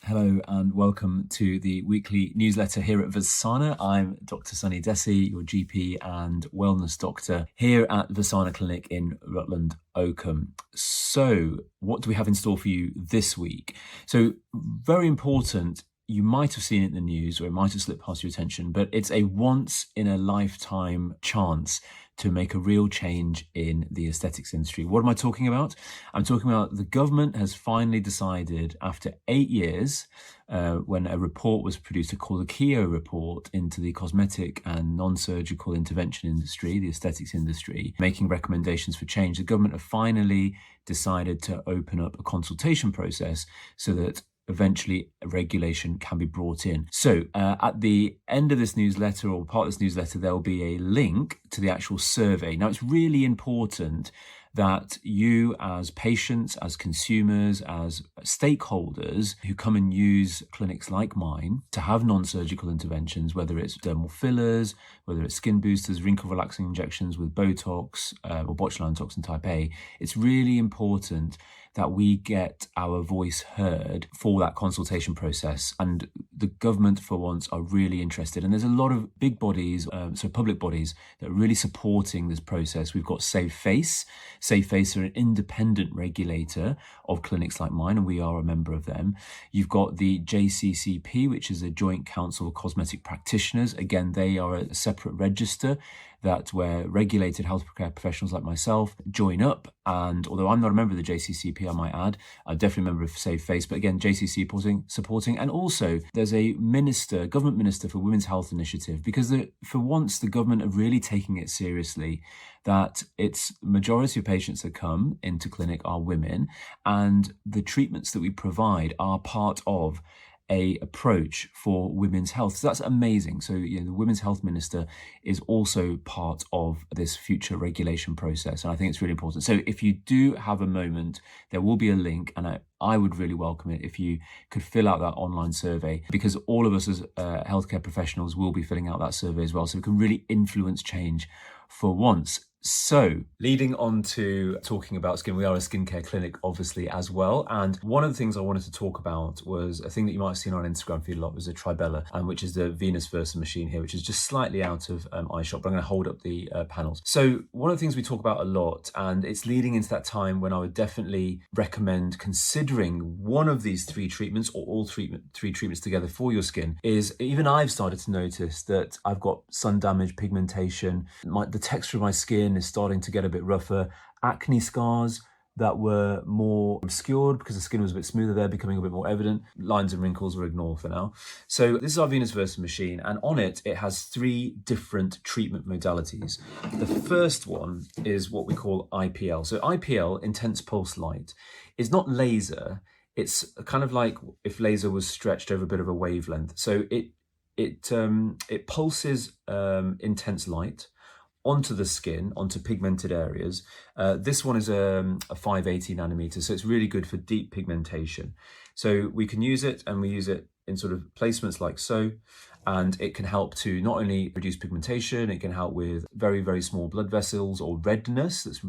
Hello and welcome to the weekly newsletter here at Vysana. I'm Dr. Sunny Dhesi, your GP and wellness doctor here at Vysana Clinic in Rutland, Oakham. So what do we have in store for you this week? So very important, you might have seen it in the news or it might have slipped past your attention, but it's a once in a lifetime chance to make a real change in the aesthetics industry. What am I talking about? I'm talking about the government has finally decided after 8 years, when a report was produced called the Keogh report into the cosmetic and non-surgical intervention industry, the aesthetics industry, making recommendations for change. The government have finally decided to open up a consultation process so that eventually a regulation can be brought in. So at the end of this newsletter or part of this newsletter, there'll be a link to the actual survey. Now, it's really important that you as patients, as consumers, as stakeholders who come and use clinics like mine to have non-surgical interventions, whether it's dermal fillers, whether it's skin boosters, wrinkle relaxing injections with Botox or botulinum toxin type A, it's really important that we get our voice heard for that consultation process. And the government, for once, are really interested. And there's a lot of big bodies, so public bodies, that are really supporting this process. We've got Save Face. Save Face are an independent regulator of clinics like mine, and we are a member of them. You've got the JCCP, which is a Joint Council of Cosmetic Practitioners. Again, they are a separate register where regulated healthcare professionals like myself join up. And although I'm not a member of the JCCP, I might add, I'm definitely a member of Save Face, but again, JCC supporting. And also there's a government minister for Women's Health Initiative, because for once the government are really taking it seriously, that it's majority of patients that come into clinic are women, and the treatments that we provide are part of a approach for women's health. So that's amazing. So the Women's Health Minister is also part of this future regulation process, and I think it's really important. So if you do have a moment, there will be a link, and I would really welcome it if you could fill out that online survey, because all of us as healthcare professionals will be filling out that survey as well, so we can really influence change for once. So, leading on to talking about skin, we are a skincare clinic, obviously, as well. And one of the things I wanted to talk about was a thing that you might have seen on Instagram feed a lot, was a Tribella, which is the Venus Versa machine here, which is just slightly out of iShop, but I'm going to hold up the panels. So, one of the things we talk about a lot, and it's leading into that time when I would definitely recommend considering one of these three treatments or all three treatments together for your skin, is even I've started to notice that I've got sun damage, pigmentation, the texture of my skin is starting to get a bit rougher, acne scars that were more obscured because the skin was a bit smoother, they're becoming a bit more evident. Lines and wrinkles we'll ignore for now. So this is our Venus Versa machine, and on it has 3 different treatment modalities. The first one is what we call IPL. So IPL, intense pulse light, is not laser. It's kind of like if laser was stretched over a bit of a wavelength. So it pulses intense light onto the skin, onto pigmented areas. This one is a 580 nanometer, so it's really good for deep pigmentation. So we can use it, and we use it in sort of placements like so, and it can help to not only reduce pigmentation, it can help with very, very small blood vessels or redness that's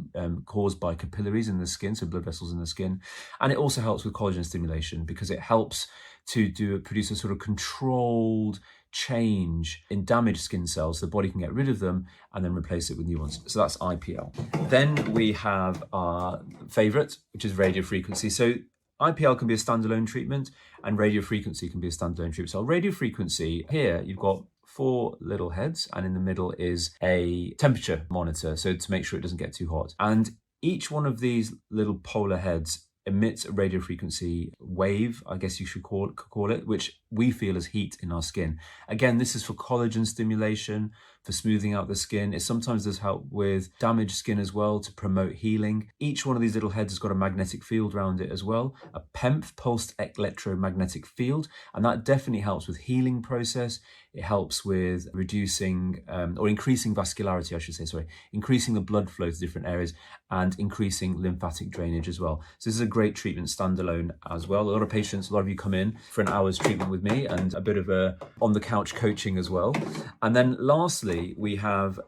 caused by capillaries in the skin, so blood vessels in the skin. And it also helps with collagen stimulation, because it helps to produce a sort of controlled change in damaged skin cells. The body can get rid of them and then replace it with new ones. So that's IPL. Then we have our favorite, which is radio frequency. So IPL can be a standalone treatment, and radio frequency can be a standalone treatment. So radio frequency, here you've got 4 little heads, and in the middle is a temperature monitor, so to make sure it doesn't get too hot. And each one of these little polar heads emits a radio frequency wave, I guess you should call it, which we feel as heat in our skin. Again, this is for collagen stimulation, for smoothing out the skin. It sometimes does help with damaged skin as well, to promote healing. Each one of these little heads has got a magnetic field around it as well, a PEMF, pulsed electromagnetic field, and that definitely helps with healing process. It helps with reducing or increasing vascularity, I should say, increasing the blood flow to different areas, and increasing lymphatic drainage as well. So this is a great treatment standalone as well. A lot of patients, a lot of you come in for an hour's treatment with me and a bit of a on-the-couch coaching as well. And then lastly, we have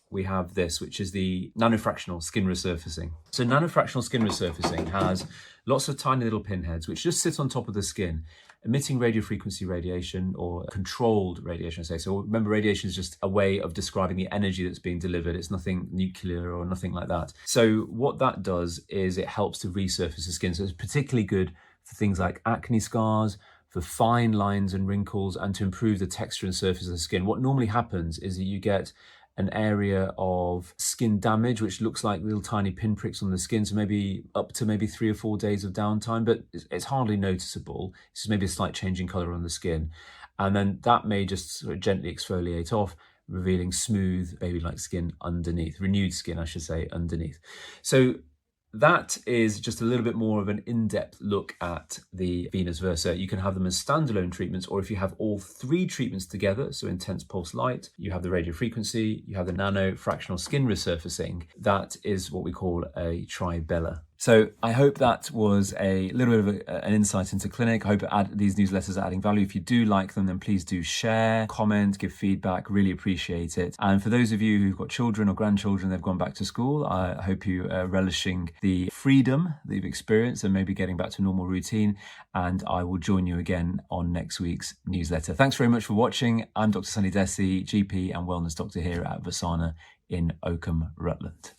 this, which is the Nanofractional Skin Resurfacing. So Nanofractional Skin Resurfacing has lots of tiny little pinheads which just sit on top of the skin, emitting radiofrequency radiation, or controlled radiation, I say. So remember, radiation is just a way of describing the energy that's being delivered. It's nothing nuclear or nothing like that. So what that does is it helps to resurface the skin. So it's particularly good for things like acne scars, for fine lines and wrinkles, and to improve the texture and surface of the skin. What normally happens is that you get an area of skin damage, which looks like little tiny pinpricks on the skin, so maybe up to maybe 3 or 4 days of downtime, but it's hardly noticeable. It's just maybe a slight change in color on the skin. And then that may just sort of gently exfoliate off, revealing smooth, baby-like skin underneath, renewed skin, I should say, underneath. So that is just a little bit more of an in-depth look at the Venus Versa. You can have them as standalone treatments, or if you have all 3 treatments together, so intense pulse light, you have the radiofrequency, you have the nanofractional skin resurfacing, that is what we call a Tribella. So I hope that was a little bit of an insight into clinic. I hope these newsletters are adding value. If you do like them, then please do share, comment, give feedback. Really appreciate it. And for those of you who've got children or grandchildren, they've gone back to school, I hope you are relishing the freedom that you've experienced and maybe getting back to normal routine. And I will join you again on next week's newsletter. Thanks very much for watching. I'm Dr. Sunny Dhesi, GP and Wellness Doctor here at Vysana in Oakham, Rutland.